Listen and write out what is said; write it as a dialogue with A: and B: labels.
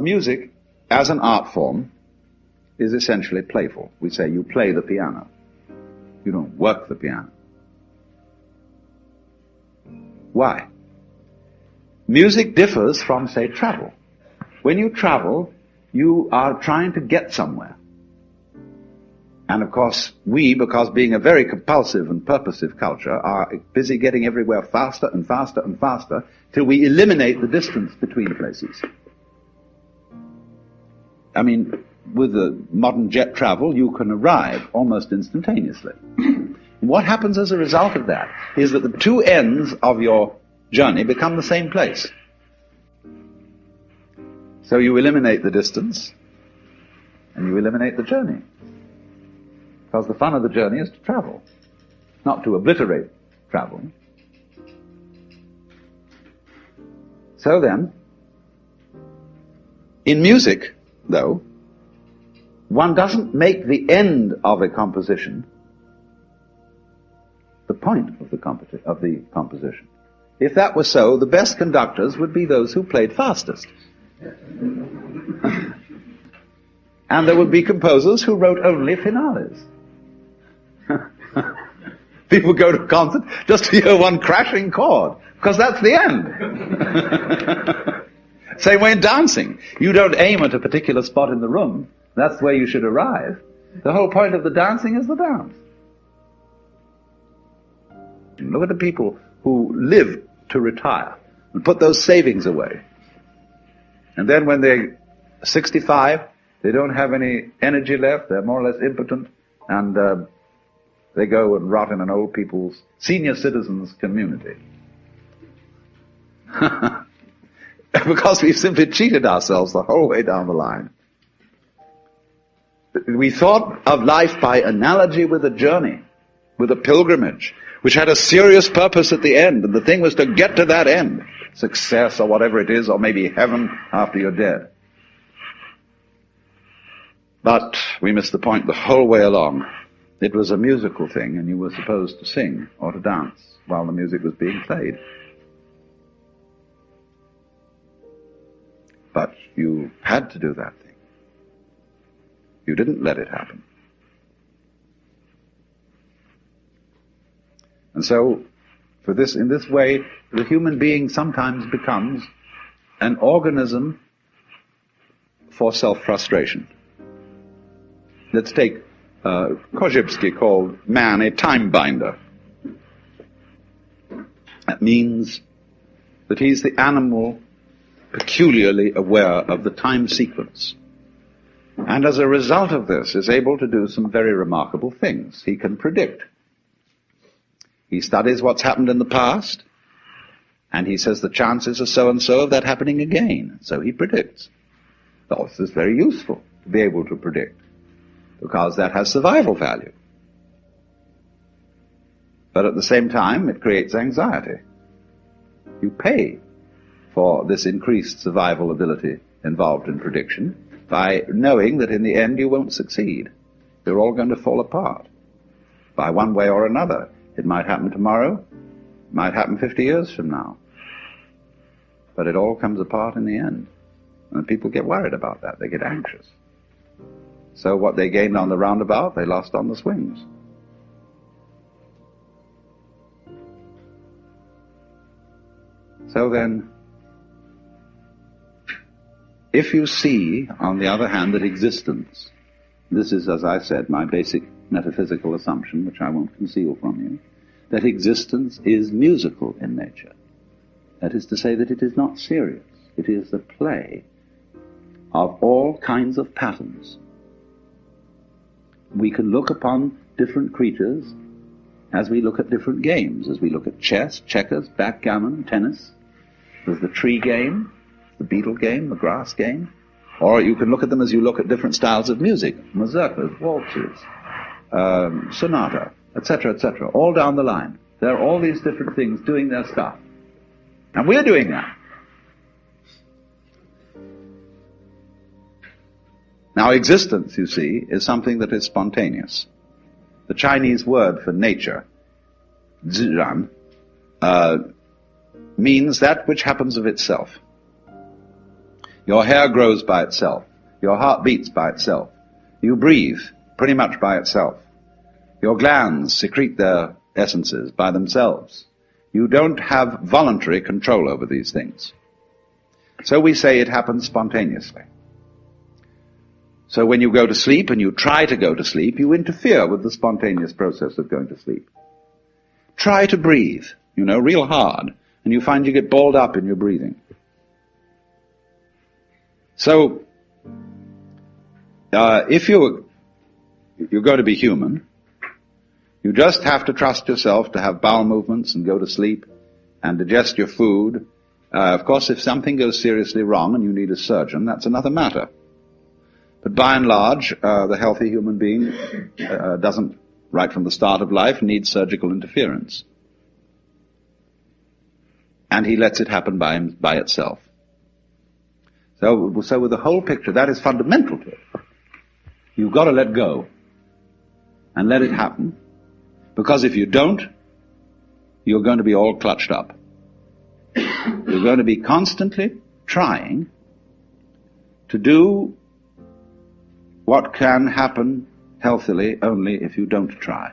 A: Music, as an art form, is essentially playful. We say you play the piano. You don't work the piano. Why? Music differs from, say, travel. When you travel, you are trying to get somewhere. And of course, we, because being a very compulsive and purposive culture, are busy getting everywhere faster and faster and faster till we eliminate the distance between places. I mean, with the modern jet travel, you can arrive almost instantaneously. What happens as a result of that is that the two ends of your journey become the same place. So you eliminate the distance, and you eliminate the journey. Because the fun of the journey is to travel, not to obliterate travel. So then, in music, though, one doesn't make the end of a composition the point of the composition. If that were so, the best conductors would be those who played fastest. And there would be composers who wrote only finales. People go to a concert just to hear one crashing chord, because that's the end. Same way in dancing. You don't aim at a particular spot in the room. That's where you should arrive. The whole point of the dancing is the dance. Look at the people who live to retire and put those savings away. And then when they're 65, they don't have any energy left, they're more or less impotent, and they go and rot in an old people's, senior citizens' community. Because we've simply cheated ourselves the whole way down the line. We thought of life by analogy with a journey, with a pilgrimage, which had a serious purpose at the end, and the thing was to get to that end, success or whatever it is, or maybe heaven after you're dead. But we missed the point the whole way along. It was a musical thing, and you were supposed to sing or to dance while the music was being played. But you had to do that thing. You didn't let it happen. And so, in this way, the human being sometimes becomes an organism for self-frustration. Let's take Korzybski called man a time binder. That means that he's the animal peculiarly aware of the time sequence. And as a result of this, is able to do some very remarkable things. He can predict. He studies what's happened in the past, and he says the chances are so-and-so of that happening again. So he predicts. Well, this is very useful to be able to predict, because that has survival value. But at the same time, it creates anxiety. You pay for this increased survival ability involved in prediction by knowing that in the end you won't succeed. You're all going to fall apart by one way or another. It might happen tomorrow, it might happen 50 years from now. But it all comes apart in the end. And people get worried about that. They get anxious. So what they gained on the roundabout, they lost on the swings. So then, if you see, on the other hand, that existence, this is, as I said, my basic metaphysical assumption, which I won't conceal from you, that existence is musical in nature. That is to say that it is not serious. It is the play of all kinds of patterns. We can look upon different creatures as we look at different games, as we look at chess, checkers, backgammon, tennis. There's the tree game, the beetle game, the grass game. Or you can look at them as you look at different styles of music, mazurkas, waltzes, sonata, etc., all down the line. There are all these different things doing their stuff. And we're doing that. Now, existence, you see, is something that is spontaneous. The Chinese word for nature, zhiran, means that which happens of itself. Your hair grows by itself. Your heart beats by itself. You breathe pretty much by itself. Your glands secrete their essences by themselves. You don't have voluntary control over these things. So we say it happens spontaneously. So when you go to sleep and you try to go to sleep, you interfere with the spontaneous process of going to sleep. Try to breathe, real hard, and you find you get balled up in your breathing. So, if you're going to be human, you just have to trust yourself to have bowel movements and go to sleep and digest your food. Of course, if something goes seriously wrong and you need a surgeon, that's another matter. But by and large, the healthy human being doesn't, right from the start of life, need surgical interference. And he lets it happen by itself. So with the whole picture, that is fundamental to it. You've got to let go and let it happen, because if you don't, you're going to be all clutched up. You're going to be constantly trying to do what can happen healthily only if you don't try.